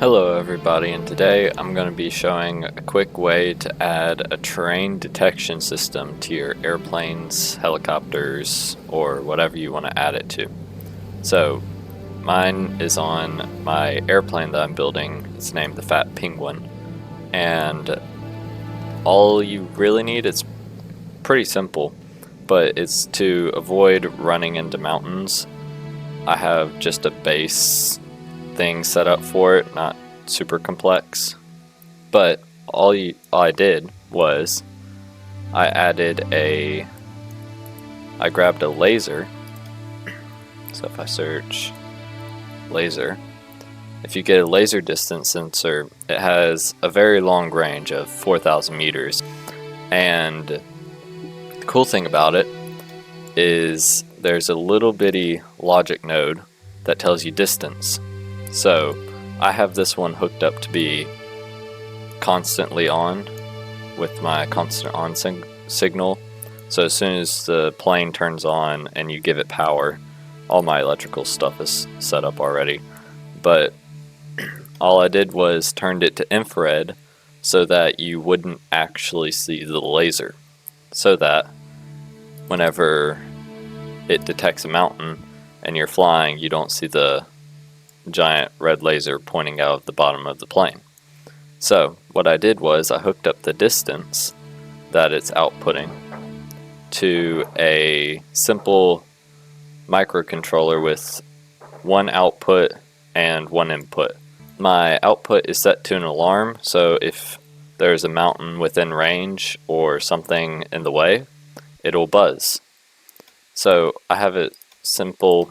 Hello everybody, and today I'm going to be showing a quick way to add a terrain detection system to your airplanes, helicopters, or whatever you want to add it to. So mine is on my airplane that I'm building. It's named the Fat Penguin, and all you really need is pretty simple, but it's to avoid running into mountains. I have just a base thing set up for it, not super complex, but all I did was I grabbed a laser. So if I search laser, if you get a laser distance sensor, it has a very long range of 4,000 meters, and the cool thing about it is there's a little bitty logic node that tells you distance. So I have this one hooked up to be constantly on with my constant on signal. So as soon as the plane turns on and you give it power, all my electrical stuff is set up already. But all I did was turned it to infrared so that you wouldn't actually see the laser. So that whenever it detects a mountain and you're flying, you don't see the giant red laser pointing out of the bottom of the plane. So what I did was I hooked up the distance that it's outputting to a simple microcontroller with one output and one input. My output is set to an alarm, so if there's a mountain within range or something in the way, it'll buzz. So I have it simple.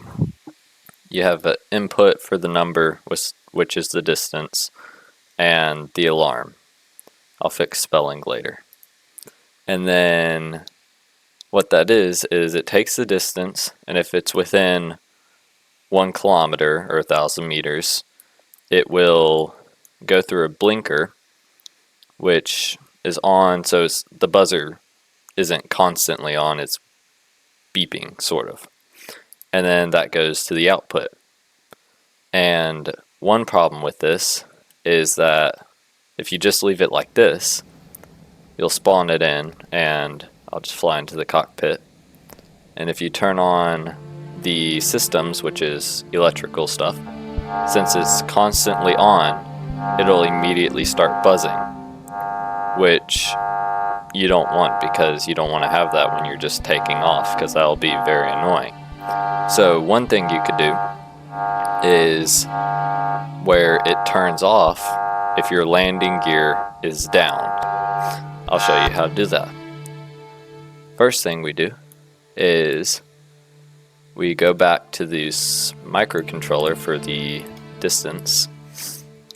You have an input for the number, which is the distance, and the alarm. I'll fix spelling later. And then what that is it takes the distance, and if it's within 1 kilometer or 1,000 meters, it will go through a blinker, which is on, so the buzzer isn't constantly on, it's beeping, sort of. And then that goes to the output. And one problem with this is that if you just leave it like this, you'll spawn it in, and I'll just fly into the cockpit. And if you turn on the systems, which is electrical stuff, since it's constantly on, it'll immediately start buzzing, which you don't want, because you don't want to have that when you're just taking off, because that'll be very annoying. So one thing you could do is where it turns off if your landing gear is down. I'll show you how to do that. First thing we do is we go back to this microcontroller for the distance,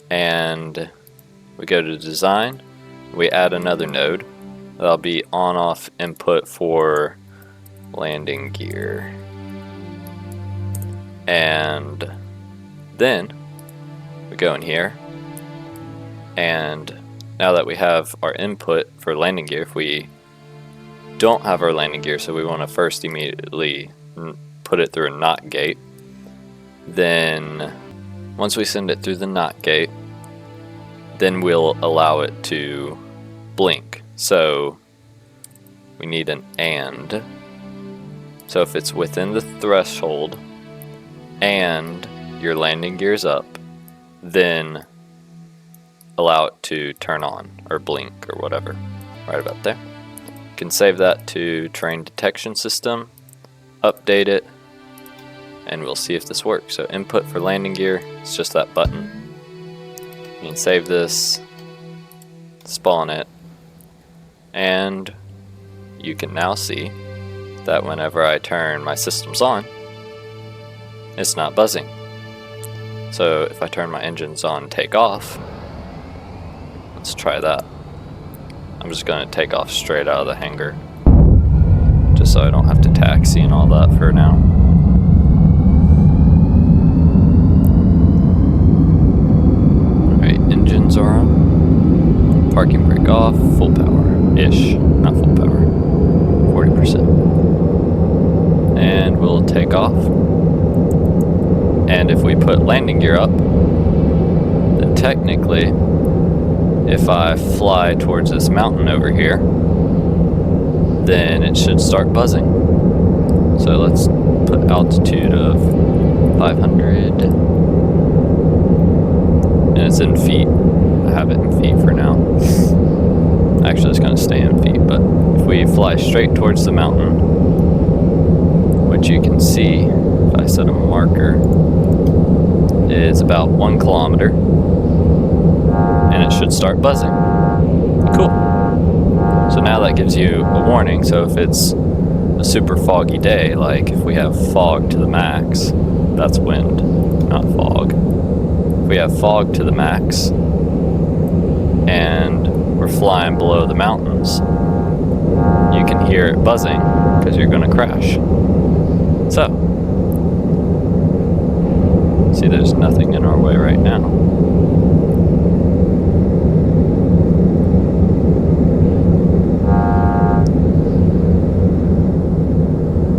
and we go to design. We add another node. That'll be on-off input for landing gear. And then we go in here, and now that we have our input for landing gear, if we don't have our landing gear, so we want to first immediately put it through a NOT gate, then once we send it through the NOT gate, then we'll allow it to blink. So we need an AND. So if it's within the threshold and your landing gear's up, then allow it to turn on or blink or whatever. Right about there. You can save that to terrain detection system, update it, and we'll see if this works. So input for landing gear, it's just that button. You can save this, spawn it, and you can now see that whenever I turn my systems on, it's not buzzing. So if I turn my engines on and take off, let's try that. I'm just going to take off straight out of the hangar, just so I don't have to taxi and all that for now. Alright, engines are on. Parking brake off, full power-ish, not full power, 40%. And we'll take off. And if we put landing gear up, then technically, if I fly towards this mountain over here, then it should start buzzing. So let's put altitude of 500, and it's in feet. I have it in feet for now. Actually, it's going to stay in feet, but if we fly straight towards the mountain, which you can see if I set a marker, is about 1 kilometer, and it should start buzzing. Cool. So now that gives you a warning. So if it's a super foggy day, like if we have fog to the max, that's wind, not fog. If we have fog to the max and we're flying below the mountains, you can hear it buzzing because you're going to crash. So, see, there's nothing in our way right now.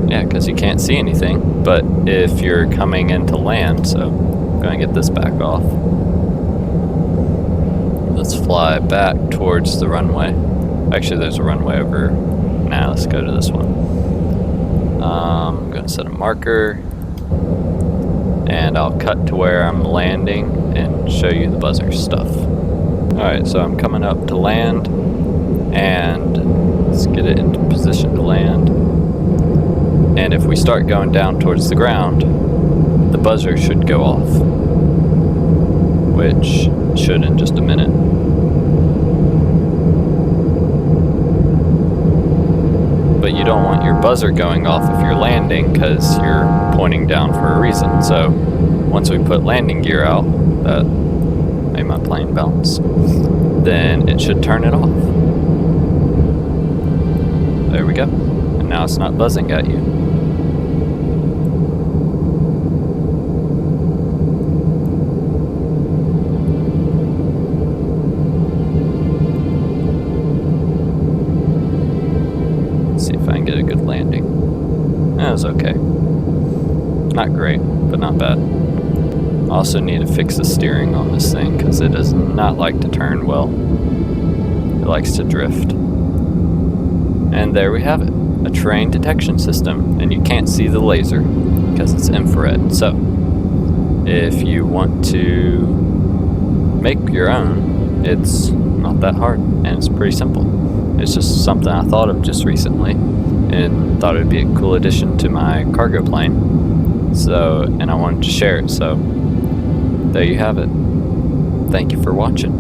Yeah, because you can't see anything. But if you're coming into land, so I'm going to get this back off. Let's fly back towards the runway. Actually, there's a runway over. Now let's go to this one. I'm going to set a marker, and I'll cut to where I'm landing and show you the buzzer stuff. Alright, so I'm coming up to land, and let's get it into position to land. And if we start going down towards the ground, the buzzer should go off, which should in just a minute. But you don't want your buzzer going off if you're landing, because you're pointing down for a reason. So once we put landing gear out, that made my plane bounce, then it should turn it off. There we go. And now it's not buzzing at you. See if I can get a good landing. That was okay. Not great, but not bad. I also need to fix the steering on this thing because it does not like to turn well. It likes to drift. And there we have it. A terrain detection system. And you can't see the laser because it's infrared. So, if you want to make your own, it's not that hard and it's pretty simple. It's just something I thought of just recently and thought it'd be a cool addition to my cargo plane. So, and I wanted to share it. So, there you have it. Thank you for watching.